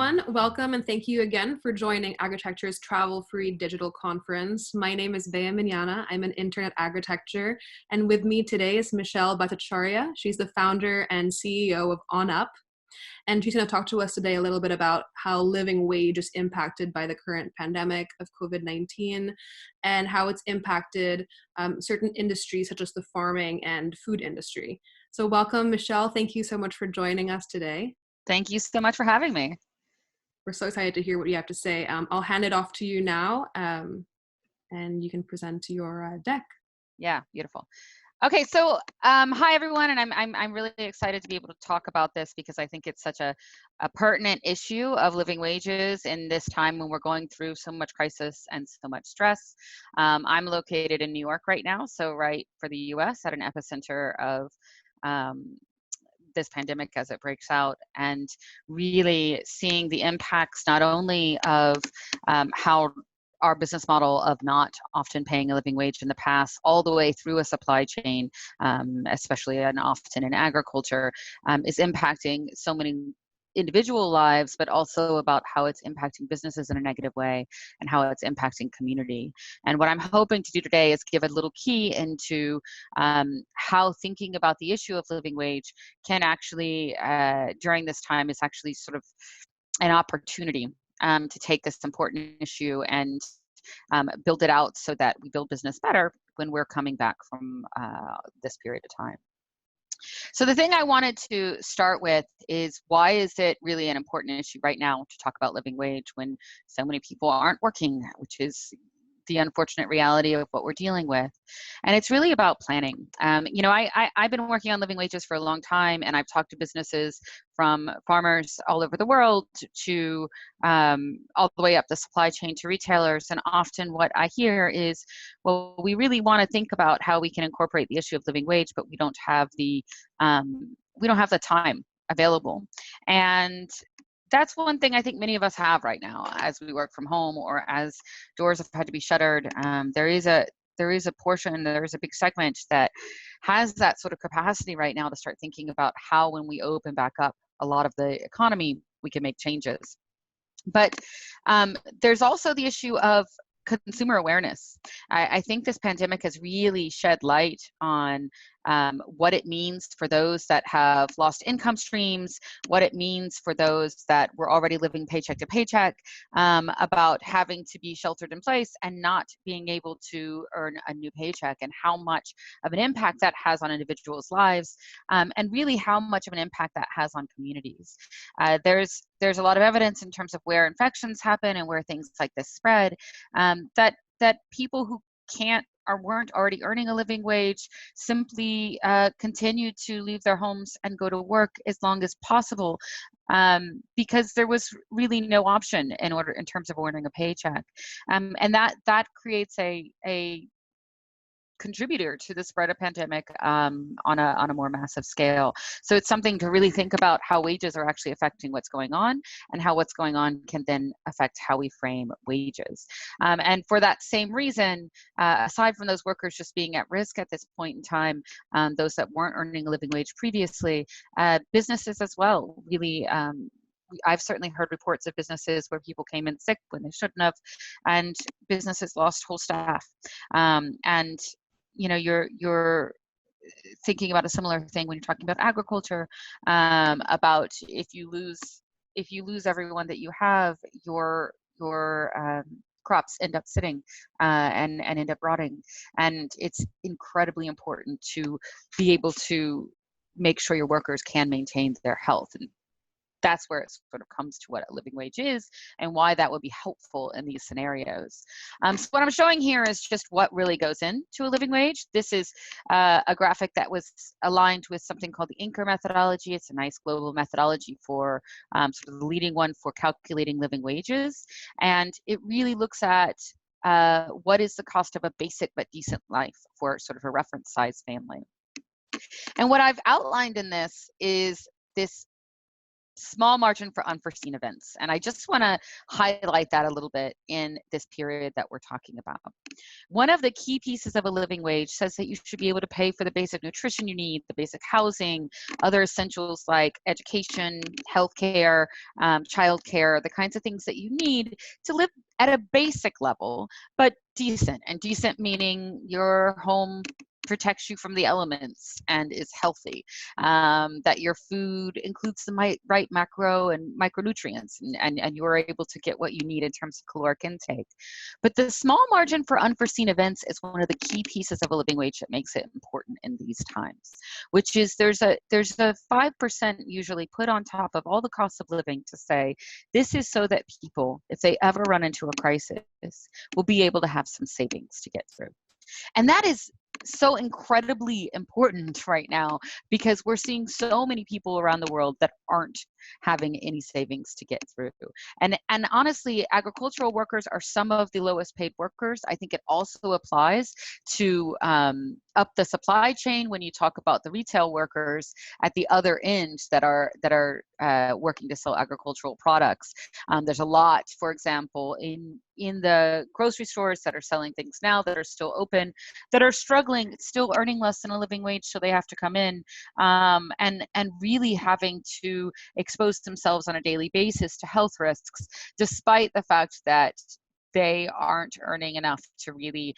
everyone. Welcome and thank you again for joining Agritecture's travel-free digital conference. My name is Bea Mignana. I'm an intern at Agritecture, and with me today is Michelle Bhattacharyya. She's the founder and CEO of On-Up, and she's going to talk to us today a little bit about how living wage is impacted by the current pandemic of COVID-19 and how it's impacted certain industries such as the farming and food industry. So welcome, Michelle. Thank you so much for joining us today. Thank you so much for having me. We're so excited to hear what you have to say. I'll hand it off to you now, and you can present your deck. Yeah, beautiful. Okay, so hi everyone, and I'm really excited to be able to talk about this because I think it's such a pertinent issue of living wages in this time when we're going through so much crisis and so much stress. I'm located in New York right now, so right for the U.S. at an epicenter of this pandemic as it breaks out, and really seeing the impacts not only of how our business model of not often paying a living wage in the past, all the way through a supply chain, especially and often in agriculture, is impacting so many individual lives, but also about how it's impacting businesses in a negative way and how it's impacting community. And what I'm hoping to do today is give a little key into how thinking about the issue of living wage can actually, during this time, is actually sort of an opportunity to take this important issue and build it out so that we build business better when we're coming back from this period of time. So the thing I wanted to start with is, why is it really an important issue right now to talk about living wage when so many people aren't working, which is the unfortunate reality of what we're dealing with. And it's really about planning. You know, I've been working on living wages for a long time, and I've talked to businesses from farmers all over the world to all the way up the supply chain to retailers. And often what I hear is, well, we really want to think about how we can incorporate the issue of living wage, but we don't have the time available. And that's one thing I think many of us have right now as we work from home or as doors have had to be shuttered. There is a portion, there is a big segment that has that sort of capacity right now to start thinking about how, when we open back up a lot of the economy, we can make changes. But there's also the issue of consumer awareness. I think this pandemic has really shed light on what it means for those that have lost income streams, what it means for those that were already living paycheck to paycheck, about having to be sheltered in place and not being able to earn a new paycheck, and how much of an impact that has on individuals' lives, and really how much of an impact that has on communities. There's a lot of evidence in terms of where infections happen and where things like this spread, that people who can't or weren't already earning a living wage simply continue to leave their homes and go to work as long as possible, because there was really no option in terms of earning a paycheck, and that creates a contributor to the spread of pandemic on a more massive scale. So it's something to really think about, how wages are actually affecting what's going on, and how what's going on can then affect how we frame wages. And for that same reason, aside from those workers just being at risk at this point in time, those that weren't earning a living wage previously, businesses as well, really, I've certainly heard reports of businesses where people came in sick when they shouldn't have, and businesses lost whole staff. And you know, you're thinking about a similar thing when you're talking about agriculture, about if you lose everyone that you have, your crops end up sitting and end up rotting. And it's incredibly important to be able to make sure your workers can maintain their health. And that's where it sort of comes to what a living wage is and why that would be helpful in these scenarios. So what I'm showing here is just what really goes into a living wage. This is a graphic that was aligned with something called the Inker methodology. It's a nice global methodology for sort of the leading one for calculating living wages. And it really looks at what is the cost of a basic but decent life for sort of a reference size family. And what I've outlined in this is this small margin for unforeseen events. And I just want to highlight that a little bit in this period that we're talking about. One of the key pieces of a living wage says that you should be able to pay for the basic nutrition you need, the basic housing, other essentials like education, healthcare, childcare, the kinds of things that you need to live at a basic level, but decent. And decent meaning your home protects you from the elements and is healthy, that your food includes the right macro and micronutrients, and you're able to get what you need in terms of caloric intake. But the small margin for unforeseen events is one of the key pieces of a living wage that makes it important in these times, which is there's a 5% usually put on top of all the costs of living to say, this is so that people, if they ever run into a crisis, will be able to have some savings to get through. And that is so incredibly important right now because we're seeing so many people around the world that aren't having any savings to get through. And honestly, agricultural workers are some of the lowest paid workers. I think it also applies to up the supply chain when you talk about the retail workers at the other end that are working to sell agricultural products. There's a lot, for example, in the grocery stores that are selling things now that are still open, that are struggling, still earning less than a living wage, so they have to come in and really having to expose themselves on a daily basis to health risks, despite the fact that they aren't earning enough to really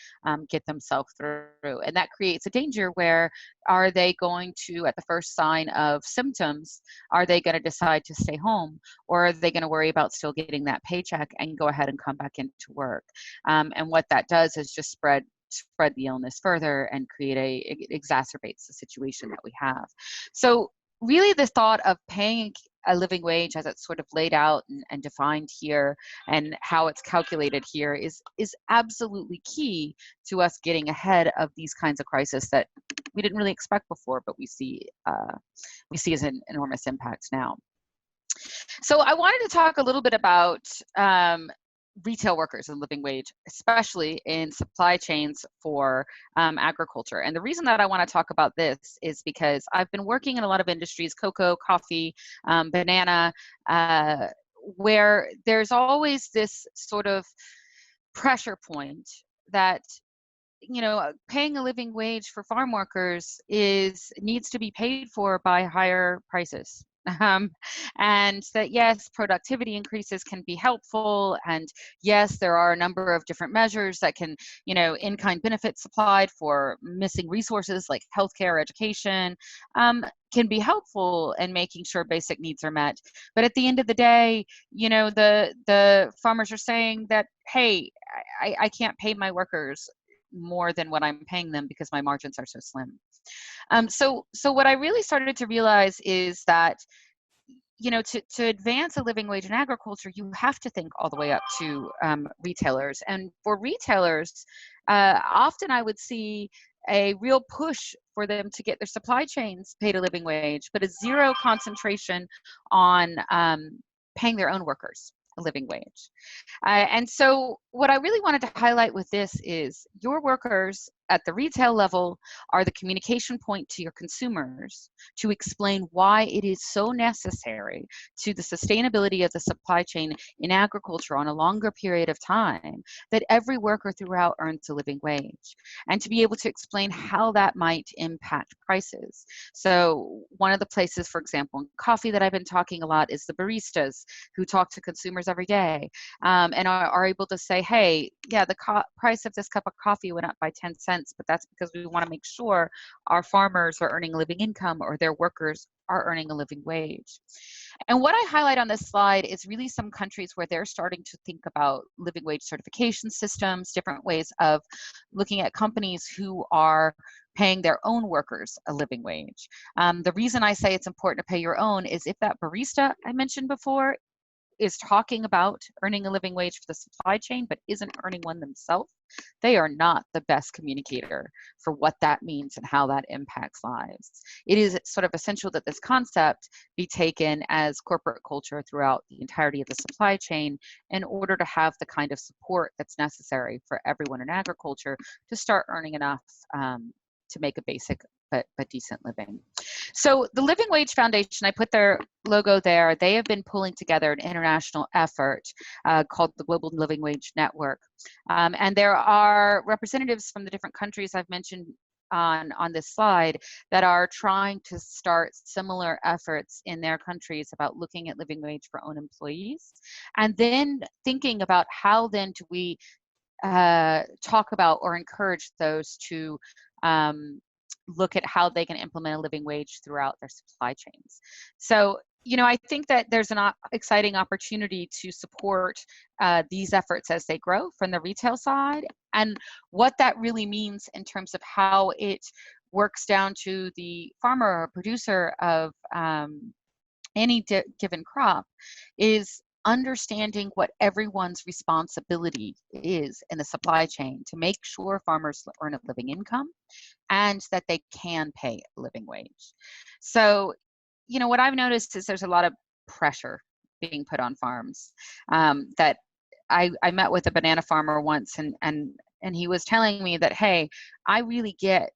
get themselves through. And that creates a danger where are they going to, at the first sign of symptoms, are they going to decide to stay home? Or are they going to worry about still getting that paycheck and go ahead and come back into work? And what that does is just spread the illness further and it exacerbates the situation that we have. So really the thought of paying a living wage as it's sort of laid out and defined here and how it's calculated here is absolutely key to us getting ahead of these kinds of crises that we didn't really expect before, but we see as an enormous impact now. So I wanted to talk a little bit about retail workers and living wage, especially in supply chains for agriculture. And the reason that I want to talk about this is because I've been working in a lot of industries, cocoa, coffee, banana, where there's always this sort of pressure point that paying a living wage for farm workers needs to be paid for by higher prices. And that yes, productivity increases can be helpful, and yes, there are a number of different measures that can, in-kind benefits supplied for missing resources like healthcare, education, can be helpful in making sure basic needs are met. But at the end of the day, the farmers are saying that, hey, I can't pay my workers more than what I'm paying them because my margins are so slim. So what I really started to realize is that, to advance a living wage in agriculture, you have to think all the way up to retailers. And for retailers, often I would see a real push for them to get their supply chains paid a living wage, but a zero concentration on paying their own workers a living wage. And so what I really wanted to highlight with this is your workers at the retail level are the communication point to your consumers to explain why it is so necessary to the sustainability of the supply chain in agriculture on a longer period of time that every worker throughout earns a living wage, and to be able to explain how that might impact prices. So one of the places, for example, in coffee that I've been talking a lot is the baristas who talk to consumers every day and are able to say, hey, yeah, the price of this cup of coffee went up by 10 cents, but that's because we want to make sure our farmers are earning a living income or their workers are earning a living wage. And what I highlight on this slide is really some countries where they're starting to think about living wage certification systems, different ways of looking at companies who are paying their own workers a living wage. The reason I say it's important to pay your own is if that barista I mentioned before is talking about earning a living wage for the supply chain but isn't earning one themselves, they are not the best communicator for what that means and how that impacts lives. It is sort of essential that this concept be taken as corporate culture throughout the entirety of the supply chain in order to have the kind of support that's necessary for everyone in agriculture to start earning enough to make a basic but decent living. So the Living Wage Foundation, I put their logo there. They have been pulling together an international effort called the Global Living Wage Network. And there are representatives from the different countries I've mentioned on this slide that are trying to start similar efforts in their countries about looking at living wage for own employees, and then thinking about how then do we talk about or encourage those to look at how they can implement a living wage throughout their supply chains. So, you know, I think that there's an exciting opportunity to support these efforts as they grow from the retail side, and what that really means in terms of how it works down to the farmer or producer of any given crop is understanding what everyone's responsibility is in the supply chain to make sure farmers earn a living income and that they can pay a living wage. So, you know, what I've noticed is there's a lot of pressure being put on farms. That I met with a banana farmer once, and he was telling me that, hey, I really get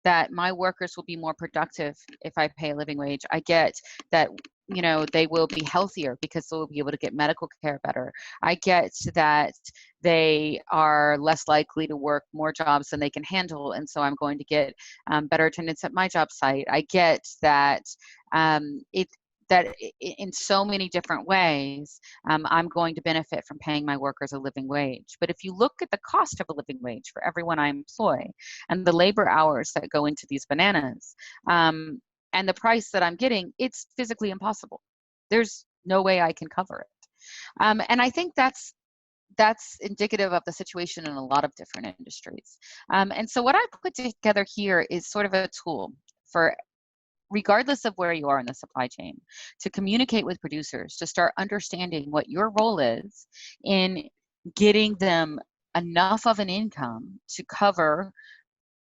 that my workers will be more productive if I pay a living wage. I get that, you know, they will be healthier because they'll be able to get medical care better. I get that they are less likely to work more jobs than they can handle, and so I'm going to get better attendance at my job site. I get that in so many different ways, I'm going to benefit from paying my workers a living wage. But if you look at the cost of a living wage for everyone I employ and the labor hours that go into these bananas, and the price that I'm getting, it's physically impossible. There's no way I can cover it. And I think that's indicative of the situation in a lot of different industries. And so what I put together here is sort of a tool for, regardless of where you are in the supply chain, to communicate with producers, to start understanding what your role is in getting them enough of an income to cover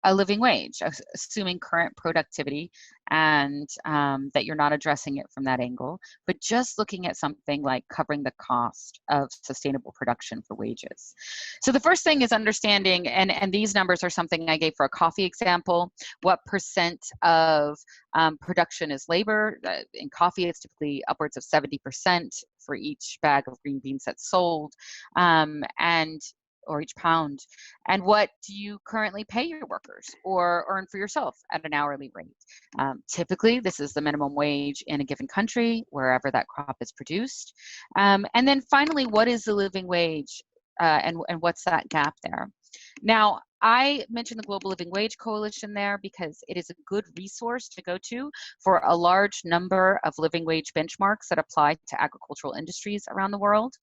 a living wage, assuming current productivity, and that you're not addressing it from that angle, but just looking at something like covering the cost of sustainable production for wages. So the first thing is understanding, and these numbers are something I gave for a coffee example, what percent of production is labor. In coffee, it's typically upwards of 70% for each bag of green beans that's sold. Or each pound. And what do you currently pay your workers or earn for yourself at an hourly rate? Typically, this is the minimum wage in a given country, wherever that crop is produced. And then finally, what is the living wage and what's that gap there? Now, I mentioned the Global Living Wage Coalition there because it is a good resource to go to for a large number of living wage benchmarks that apply to agricultural industries around the world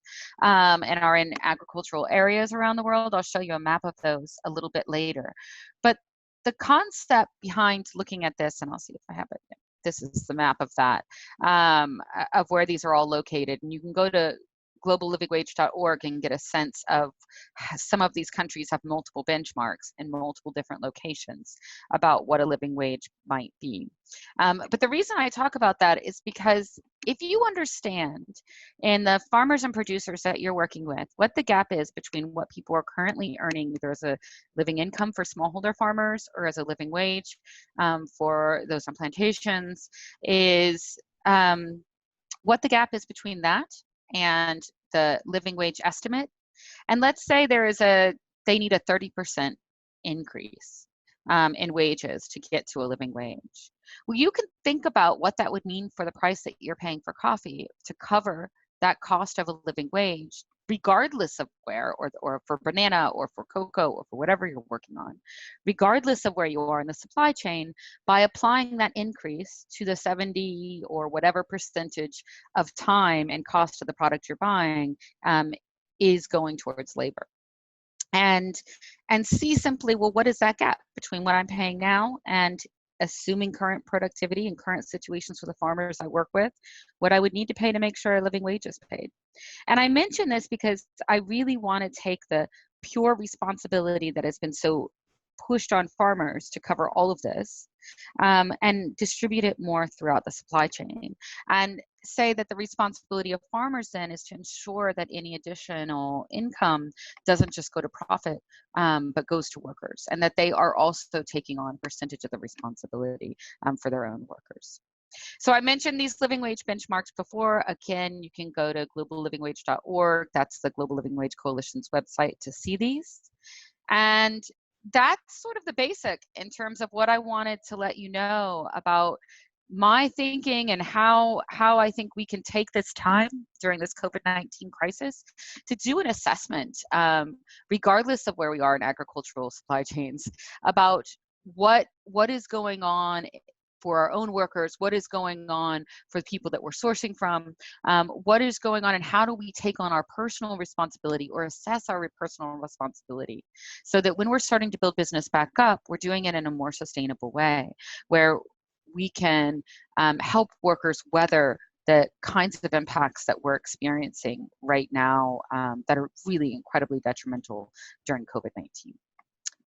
and are in agricultural areas around the world. I'll show you a map of those a little bit later. But the concept behind looking at this, and I'll see if I have it. This is the map of that, of where these are all located. And you can go to globallivingwage.org and get a sense of some of these countries have multiple benchmarks in multiple different locations about what a living wage might be. But the reason I talk about that is because if you understand in the farmers and producers that you're working with what the gap is between what people are currently earning, either as a living income for smallholder farmers or as a living wage for those on plantations, is what the gap is between that and the living wage estimate. And let's say they need a 30% increase in wages to get to a living wage. Well, you can think about what that would mean for the price that you're paying for coffee to cover that cost of a living wage, regardless of where, or for banana or for cocoa or for whatever you're working on, regardless of where you are in the supply chain, by applying that increase to the 70 or whatever percentage of time and cost of the product you're buying is going towards labor. And see simply, well, what is that gap between what I'm paying now and assuming current productivity and current situations for the farmers I work with, what I would need to pay to make sure a living wage is paid. And I mention this because I really want to take the pure responsibility that has been so pushed on farmers to cover all of this, and distribute it more throughout the supply chain, and say that the responsibility of farmers then is to ensure that any additional income doesn't just go to profit, but goes to workers, and that they are also taking on a percentage of the responsibility for their own workers. So I mentioned these living wage benchmarks before. Again, you can go to globallivingwage.org. That's the Global Living Wage Coalition's website to see these. And that's sort of the basic in terms of what I wanted to let you know about my thinking and how I think we can take this time during this COVID-19 crisis to do an assessment, regardless of where we are in agricultural supply chains, about what is going on for our own workers, what is going on for the people that we're sourcing from, what is going on, and how do we take on our personal responsibility or assess our personal responsibility so that when we're starting to build business back up, we're doing it in a more sustainable way, where we can help workers weather the kinds of impacts that we're experiencing right now that are really incredibly detrimental during COVID-19.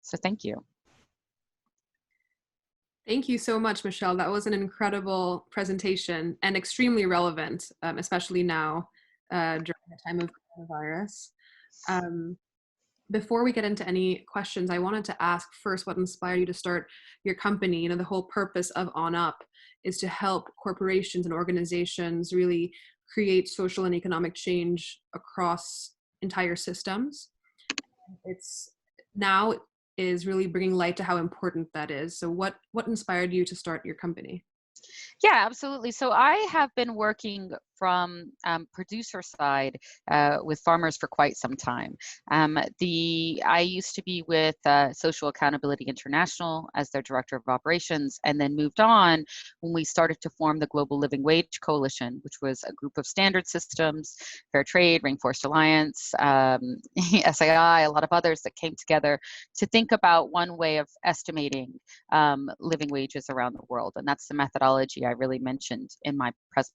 So thank you. Thank you so much, Michelle. That was an incredible presentation and extremely relevant, especially now during the time of coronavirus. Before we get into any questions, I wanted to ask first what inspired you to start your company. You know, the whole purpose of On-Up is to help corporations and organizations really create social and economic change across entire systems. It's now is really bringing light to how important that is. So what inspired you to start your company? Yeah, absolutely. So I have been working from producer side with farmers for quite some time. I used to be with Social Accountability International as their director of operations, and then moved on when we started to form the Global Living Wage Coalition, which was a group of standard systems, Fair Trade, Rainforest Alliance, SAI, a lot of others that came together to think about one way of estimating living wages around the world. And that's the methodology I really mentioned in my presentation.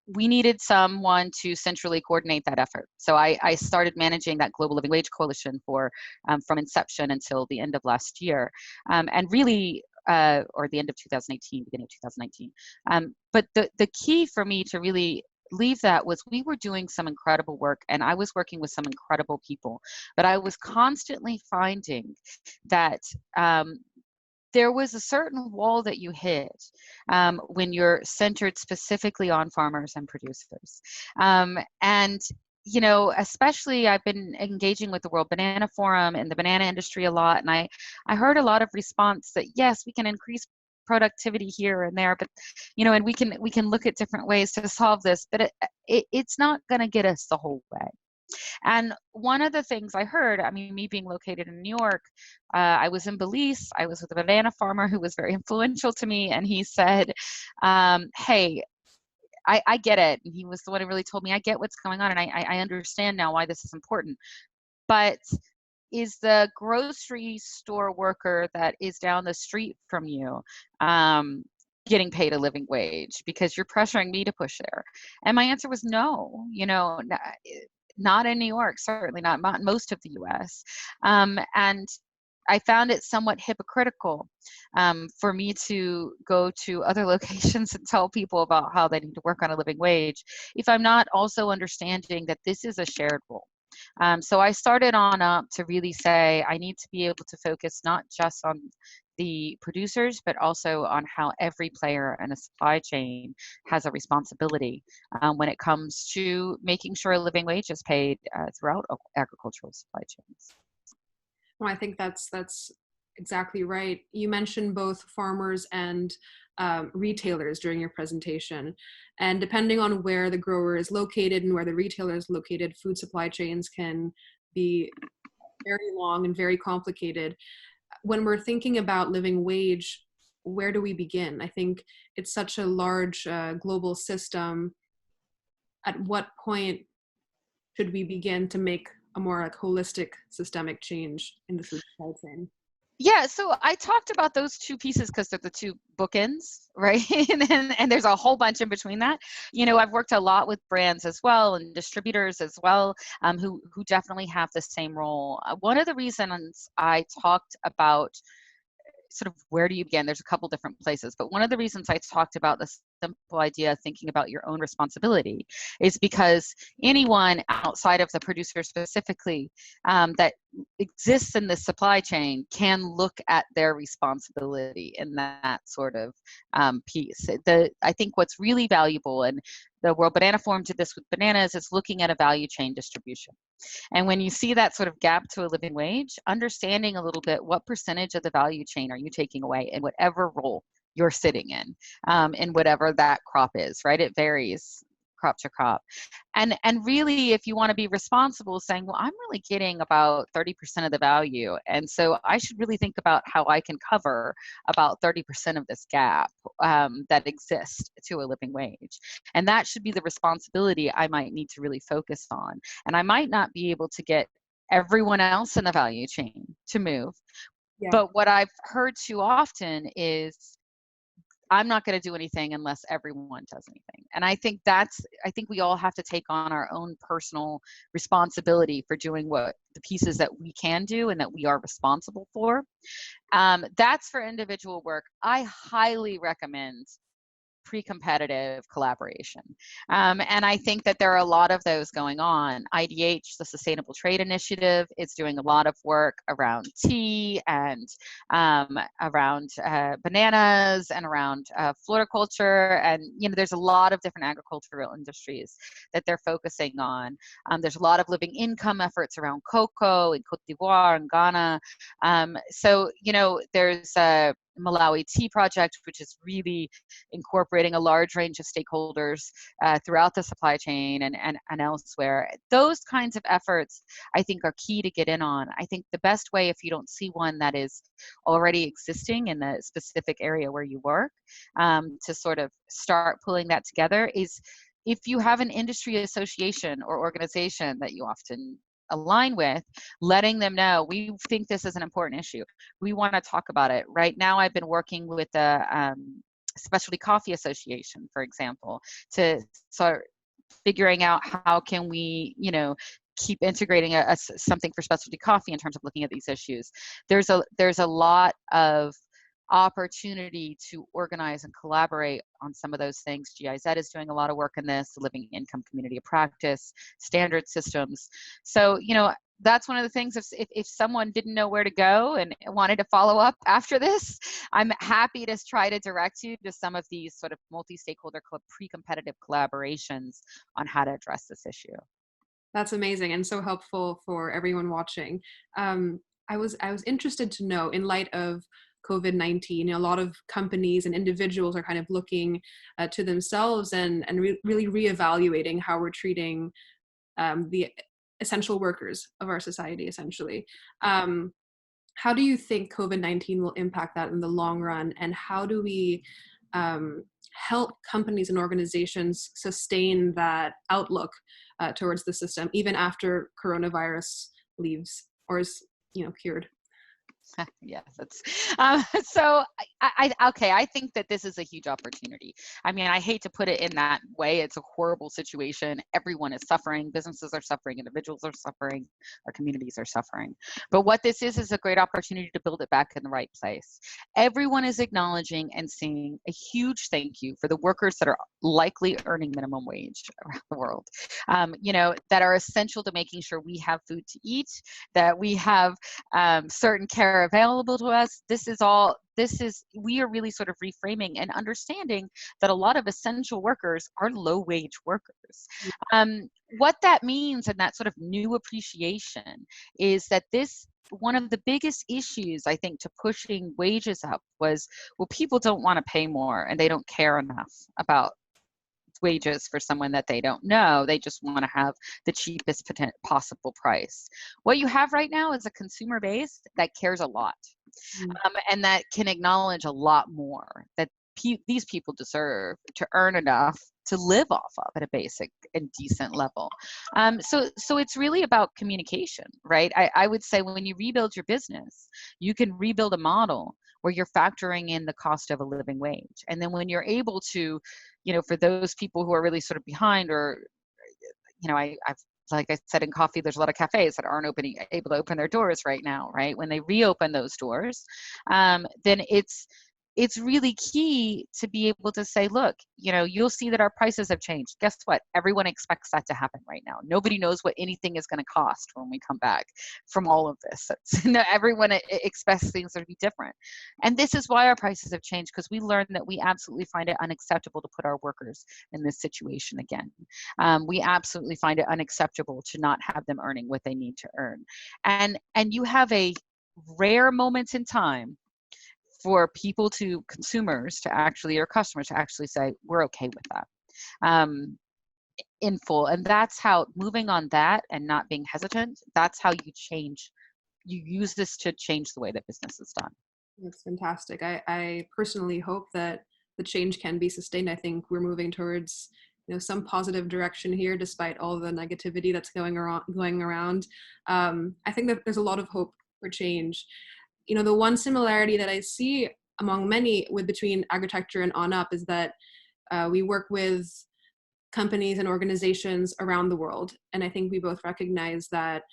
We needed someone to centrally coordinate that effort. So I started managing that Global Living Wage Coalition for from inception until the end of last year, and really, or the end of 2018, beginning of 2019. But the key for me to really leave that was we were doing some incredible work and I was working with some incredible people, but I was constantly finding that there was a certain wall that you hit when you're centered specifically on farmers and producers. And, you know, especially I've been engaging with the World Banana Forum and the banana industry a lot. And I heard a lot of response that, yes, we can increase productivity here and there, but, you know, and we can look at different ways to solve this, but it's not going to get us the whole way. And one of the things I heard, I mean, me being located in New York, I was in Belize. I was with a banana farmer who was very influential to me. And he said, hey, I get it. And he was the one who really told me, I get what's going on. And I understand now why this is important. But is the grocery store worker that is down the street from you getting paid a living wage? Because you're pressuring me to push there. And my answer was no, you know, not in New York, certainly not most of the US. And I found it somewhat hypocritical for me to go to other locations and tell people about how they need to work on a living wage if I'm not also understanding that this is a shared role. So I started On-Up to really say I need to be able to focus not just on the producers, but also on how every player in a supply chain has a responsibility when it comes to making sure a living wage is paid throughout agricultural supply chains. Well, I think that's exactly right. You mentioned both farmers and retailers during your presentation. And depending on where the grower is located and where the retailer is located, food supply chains can be very long and very complicated. When we're thinking about living wage, where do we begin? I think it's such a large global system. At what point should we begin to make a more like holistic systemic change in the food supply chain? Yeah, so I talked about those two pieces because they're the two bookends, right? And there's a whole bunch in between that. I've worked a lot with brands as well and distributors as well, who definitely have the same role. One of the reasons I talked about sort of where do you begin? There's a couple different places, but one of the reasons I talked about the simple idea of thinking about your own responsibility is because anyone outside of the producer specifically that exists in the supply chain can look at their responsibility in that sort of piece. I think what's really valuable, and the World Banana Forum did this with bananas, is looking at a value chain distribution. And when you see that sort of gap to a living wage, understanding a little bit what percentage of the value chain are you taking away in whatever role you're sitting in whatever that crop is, right? It varies crop to crop. And really, if you want to be responsible, saying, well, I'm really getting about 30% of the value. And so I should really think about how I can cover about 30% of this gap that exists to a living wage. And that should be the responsibility I might need to really focus on. And I might not be able to get everyone else in the value chain to move. Yeah. But what I've heard too often is, I'm not going to do anything unless everyone does anything. And I think we all have to take on our own personal responsibility for doing what the pieces that we can do and that we are responsible for. That's for individual work. I highly recommend pre-competitive collaboration. And I think that there are a lot of those going on. IDH, the Sustainable Trade Initiative, is doing a lot of work around tea and around bananas and around floriculture. And, there's a lot of different agricultural industries that they're focusing on. There's a lot of living income efforts around cocoa in Cote d'Ivoire and Ghana. There's a Malawi Tea Project, which is really incorporating a large range of stakeholders throughout the supply chain and elsewhere. Those kinds of efforts, I think, are key to get in on. I think the best way, if you don't see one that is already existing in the specific area where you work, to sort of start pulling that together is if you have an industry association or organization that you often align with, letting them know, we think this is an important issue. We want to talk about it. Right now, I've been working with the Specialty Coffee Association, for example, to start figuring out how can we, keep integrating something for specialty coffee in terms of looking at these issues. There's a lot of opportunity to organize and collaborate on some of those things. GIZ is doing a lot of work in this, the Living Income Community of Practice, standard systems. So, that's one of the things, if someone didn't know where to go and wanted to follow up after this, I'm happy to try to direct you to some of these sort of multi-stakeholder pre-competitive collaborations on how to address this issue. That's amazing and so helpful for everyone watching. I was interested to know, in light of COVID-19, a lot of companies and individuals are kind of looking to themselves and really reevaluating how we're treating the essential workers of our society, essentially. How do you think COVID-19 will impact that in the long run, and how do we help companies and organizations sustain that outlook towards the system, even after coronavirus leaves or is, cured? Yes, it's so I think that this is a huge opportunity. I mean, I hate to put it in that way. It's a horrible situation. Everyone is suffering. Businesses are suffering. Individuals are suffering. Our communities are suffering. But what this is a great opportunity to build it back in the right place. Everyone is acknowledging and seeing a huge thank you for the workers that are likely earning minimum wage around the world, that are essential to making sure we have food to eat, that we have certain care available to us. We are really sort of reframing and understanding that a lot of essential workers are low wage workers. What that means, and that sort of new appreciation, is that one of the biggest issues, I think, to pushing wages up was, well, people don't want to pay more and they don't care enough about wages for someone that they don't know. They just want to have the cheapest possible price. What you have right now is a consumer base that cares a lot, and that can acknowledge a lot more, that these people deserve to earn enough to live off of at a basic and decent level. So it's really about communication, right? I would say when you rebuild your business, you can rebuild a model where you're factoring in the cost of a living wage. And then when you're able to, for those people who are really sort of behind, or, I've like I said, in coffee, there's a lot of cafes that aren't able to open their doors right now, right? When they reopen those doors, then it's really key to be able to say, look, you'll see that our prices have changed. Guess what? Everyone expects that to happen right now. Nobody knows what anything is going to cost when we come back from all of this. Everyone expects things to be different. And this is why our prices have changed, because we learned that we absolutely find it unacceptable to put our workers in this situation again. We absolutely find it unacceptable to not have them earning what they need to earn. And you have a rare moment in time for consumers to actually, or customers to actually say, we're okay with that, in full. And that's how, moving on that and not being hesitant, that's how you use this to change the way that business is done. That's fantastic. I personally hope that the change can be sustained. I think we're moving towards some positive direction here, despite all the negativity that's going around. I think that there's a lot of hope for change. The one similarity that I see among many between Agritecture and On-Up is that we work with companies and organizations around the world. And I think we both recognize that,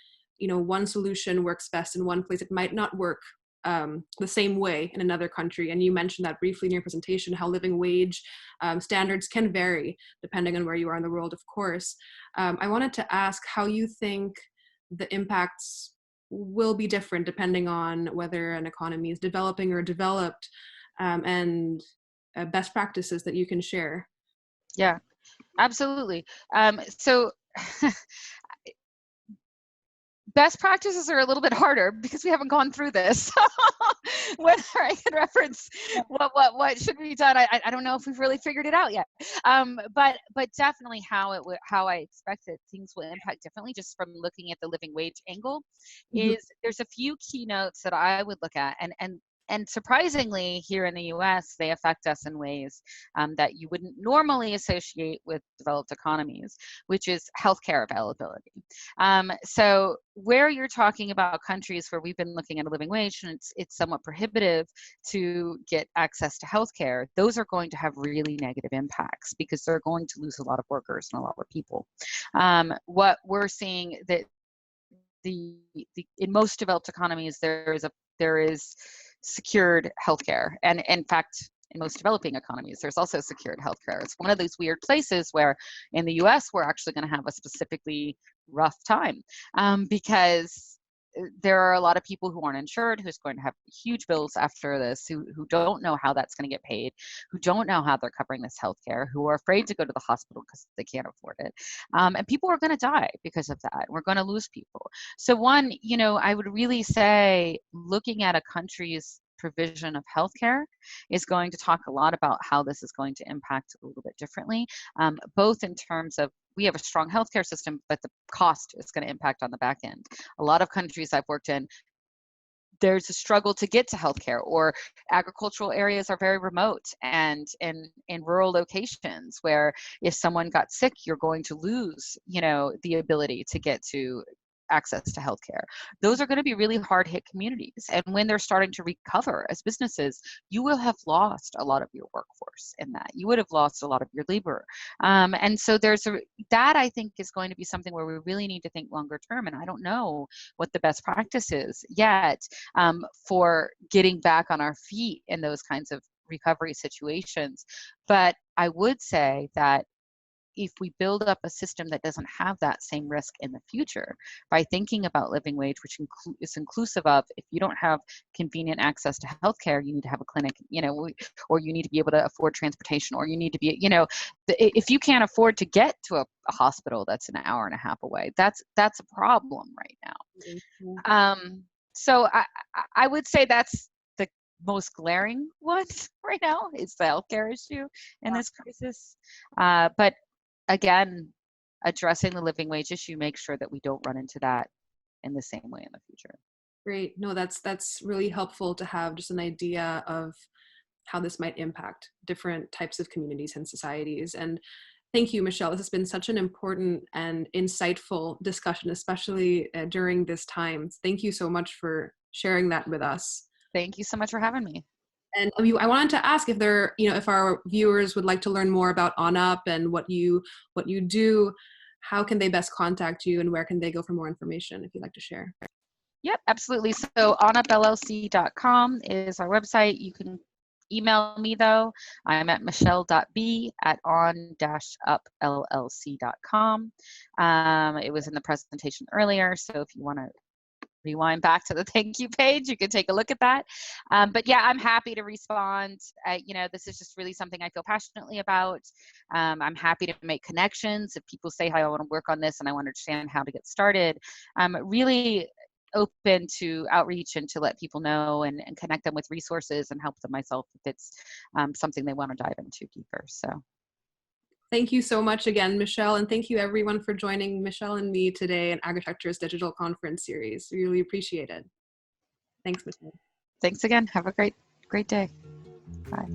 one solution works best in one place. It might not work the same way in another country. And you mentioned that briefly in your presentation, how living wage standards can vary depending on where you are in the world, of course. I wanted to ask how you think the impacts will be different depending on whether an economy is developing or developed, and best practices that you can share. Yeah, absolutely. So best practices are a little bit harder because we haven't gone through this. Whether I can reference what should be done, I don't know if we've really figured it out yet. But definitely how I expect that things will impact differently, just from looking at the living wage angle, is there's a few keynotes that I would look at, and surprisingly, here in the U.S., they affect us in ways that you wouldn't normally associate with developed economies, which is healthcare availability. So where you're talking about countries where we've been looking at a living wage and it's somewhat prohibitive to get access to healthcare, those are going to have really negative impacts because they're going to lose a lot of workers and a lot of people. What we're seeing that in most developed economies, there is secured healthcare, and in fact, in most developing economies, there's also secured healthcare. It's one of those weird places where, in the U.S., we're actually going to have a specifically rough time because there are a lot of people who aren't insured, who's going to have huge bills after this, who don't know how that's going to get paid, who don't know how they're covering this healthcare, who are afraid to go to the hospital because they can't afford it. And people are going to die because of that. We're going to lose people. So one, I would really say looking at a country's provision of healthcare is going to talk a lot about how this is going to impact a little bit differently, both in terms of we have a strong healthcare system, but the cost is going to impact on the back end. A lot of countries I've worked in, there's a struggle to get to healthcare, or agricultural areas are very remote and in rural locations where if someone got sick, you're going to lose, the ability to get to access to healthcare. Those are going to be really hard hit communities. And when they're starting to recover as businesses, you will have lost a lot of your workforce in that. You would have lost a lot of your labor. And so that I think is going to be something where we really need to think longer term. And I don't know what the best practice is yet for getting back on our feet in those kinds of recovery situations. But I would say that if we build up a system that doesn't have that same risk in the future, by thinking about living wage, which is inclusive of, if you don't have convenient access to healthcare, you need to have a clinic, or you need to be able to afford transportation, or you need to be, if you can't afford to get to a hospital that's an hour and a half away, that's a problem right now. So I would say that's the most glaring one right now, is the healthcare issue in this crisis. But again, addressing the living wage issue makes sure that we don't run into that in the same way in the future. Great. No, that's really helpful to have just an idea of how this might impact different types of communities and societies. And thank you, Michelle. This has been such an important and insightful discussion, especially during this time. Thank you so much for sharing that with us. Thank you so much for having me. And I wanted to ask if our viewers would like to learn more about On-Up and what you do, how can they best contact you and where can they go for more information, if you'd like to share? Yep, absolutely. So onupllc.com is our website. You can email me though. I'm at michelle.b@on-upllc.com. It was in the presentation earlier, so if you want to rewind back to the thank you page, you can take a look at that. But yeah, I'm happy to respond. This is just really something I feel passionately about. I'm happy to make connections. If people say, hi, I want to work on this and I want to understand how to get started, I'm really open to outreach and to let people know and connect them with resources and help them myself if it's something they want to dive into deeper. So thank you so much again, Michelle, and thank you everyone for joining Michelle and me today in Agritecture's digital conference series. We really appreciate it. Thanks, Michelle. Thanks again. Have a great day. Bye.